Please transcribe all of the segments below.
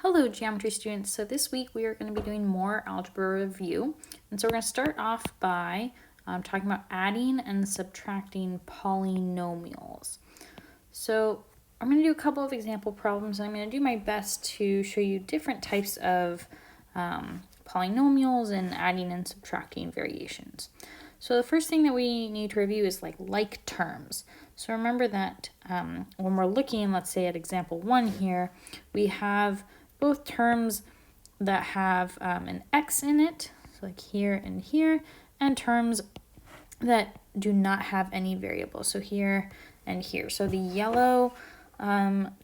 Hello geometry students, so this week we are going to be doing more algebra review, and so we're going to start off by talking about adding and subtracting polynomials. So I'm going to do a couple of example problems, and I'm going to do my best to show you different types of polynomials and adding and subtracting variations. So the first thing that we need to review is like terms. So remember that when we're looking, let's say at example 1 here, we have both terms that have an x in it, so like here and here, and terms that do not have any variable, so here and here. So the yellow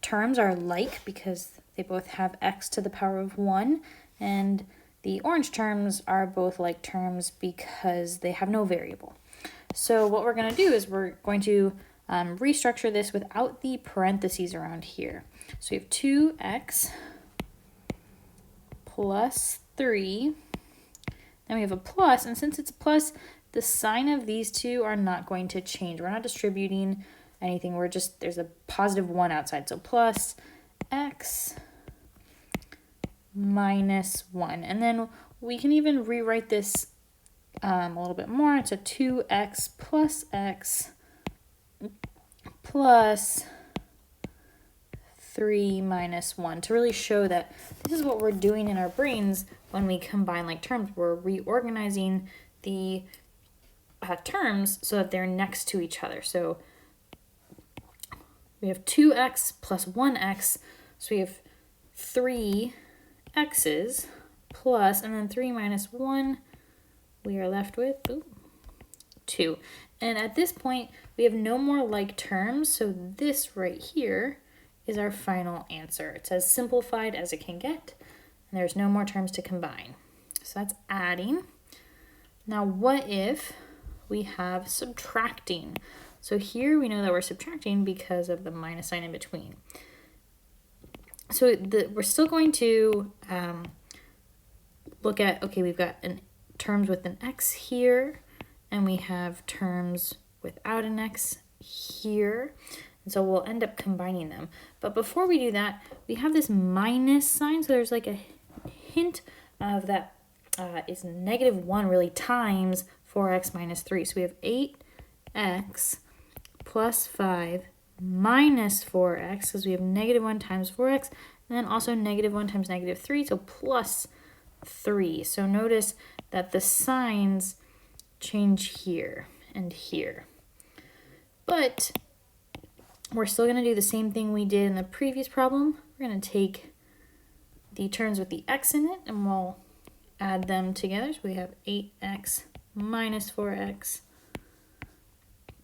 terms are like because they both have x to the power of 1, and the orange terms are both like terms because they have no variable. So what we're going to do is we're going to restructure this without the parentheses around here. So we have 2x plus 3, then we have a plus, and since it's a plus, the sign of these two are not going to change. We're not distributing anything, we're just, there's a positive 1 outside, so plus x minus 1. And then we can even rewrite this a little bit more. It's a 2x plus x plus 3 minus 1 to really show that this is what we're doing in our brains when we combine like terms. We're reorganizing the terms so that they're next to each other. So we have 2x plus 1x, so we have 3 x's plus, and then 3 minus 1, we are left with 2. And at this point, we have no more like terms, so this right here is our final answer. It's as simplified as it can get, and there's no more terms to combine. So that's adding. Now what if we have subtracting? So here we know that we're subtracting because of the minus sign in between. So we're still going to look at, okay, we've got terms with an x here, and we have terms without an x here. And so we'll end up combining them. But before we do that, we have this minus sign. So there's like a hint of that is -1 really times 4x minus 3. So we have 8x plus 5 minus 4x, because we have -1 times 4x, and then also -1 times -3, so plus 3. So notice that the signs change here and here. But we're still going to do the same thing we did in the previous problem. We're going to take the terms with the x in it, and we'll add them together. So we have 8x minus 4x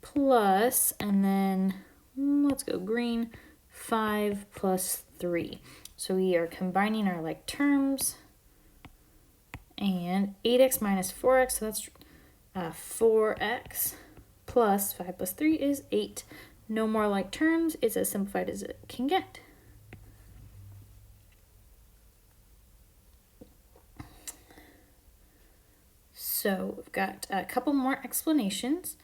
plus, and then let's go green, 5 plus 3. So we are combining our like terms, and 8x minus 4x, so that's 4x plus 5 plus 3 is 8. No more like terms. It's as simplified as it can get. So we've got a couple more explanations,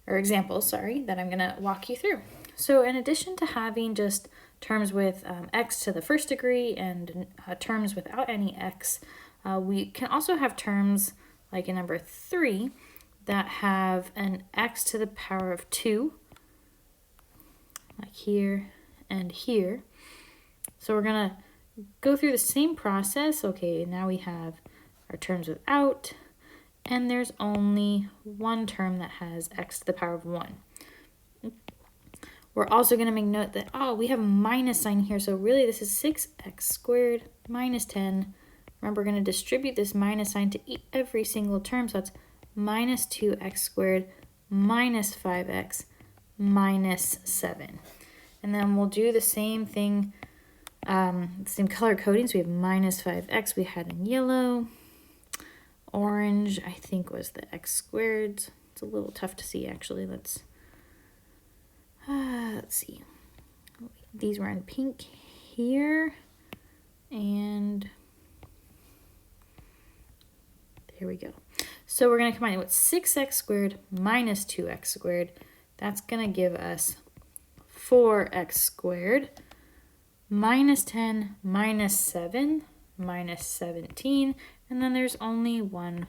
or examples, sorry, that I'm going to walk you through. So in addition to having just terms with x to the first degree and terms without any x, we can also have terms like in number 3 that have an x to the power of 2, like here and here. So we're going to go through the same process. Okay, now we have our terms without, and there's only one term that has x to the power of 1. We're also going to make note that, we have a minus sign here, so really this is 6x squared minus 10. Remember, we're going to distribute this minus sign to every single term, so that's minus 2x squared minus 5x minus 7. And then we'll do the same thing, same color coding. So we have minus 5x we had in yellow. Orange, I think, was the x squared. It's a little tough to see, actually. Let's see. These were in pink here. And there we go. So we're going to combine it with 6x squared minus 2x squared. That's going to give us 4x squared minus 10, minus 7, minus 17, and then there's only one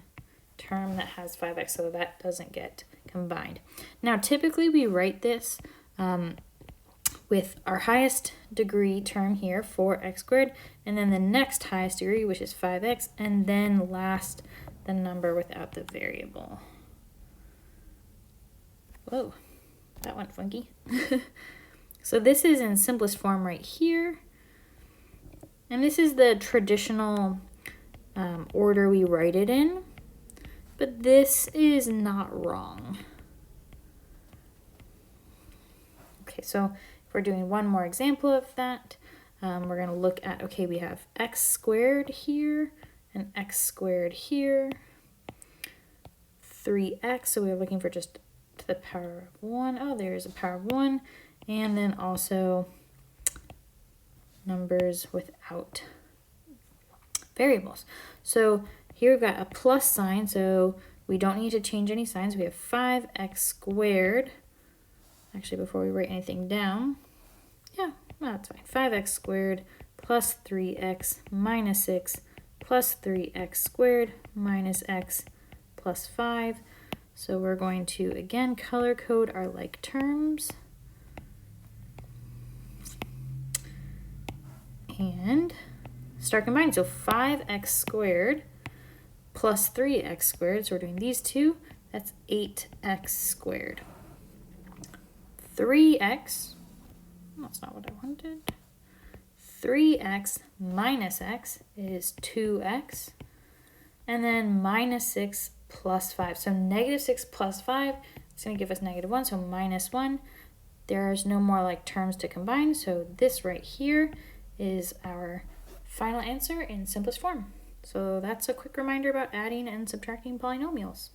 term that has 5x, so that doesn't get combined. Now, typically we write this with our highest degree term here, 4x squared, and then the next highest degree, which is 5x, and then last, the number without the variable. Whoa, that went funky. So this is in simplest form right here. And this is the traditional order we write it in. But this is not wrong. Okay, so if we're doing one more example of that, we're going to look at, okay, we have x squared here and x squared here. 3x, so we're looking for just to the power of 1. Oh, there's a power of 1. And then also numbers without variables. So here we've got a plus sign, so we don't need to change any signs. We have 5x squared. Actually, before we write anything down, yeah, well, that's fine. 5x squared plus 3x minus 6 plus 3x squared minus x plus 5. So we're going to, again, color code our like terms. And start combining. So 5x squared plus 3x squared, so we're doing these two, that's 8x squared. 3x, that's not what I wanted. 3x minus x is 2x. And then minus 6 plus 5. So negative 6 plus 5, it's going to give us negative 1, so minus 1. There's no more like terms to combine, so this right here is our final answer in simplest form. So that's a quick reminder about adding and subtracting polynomials.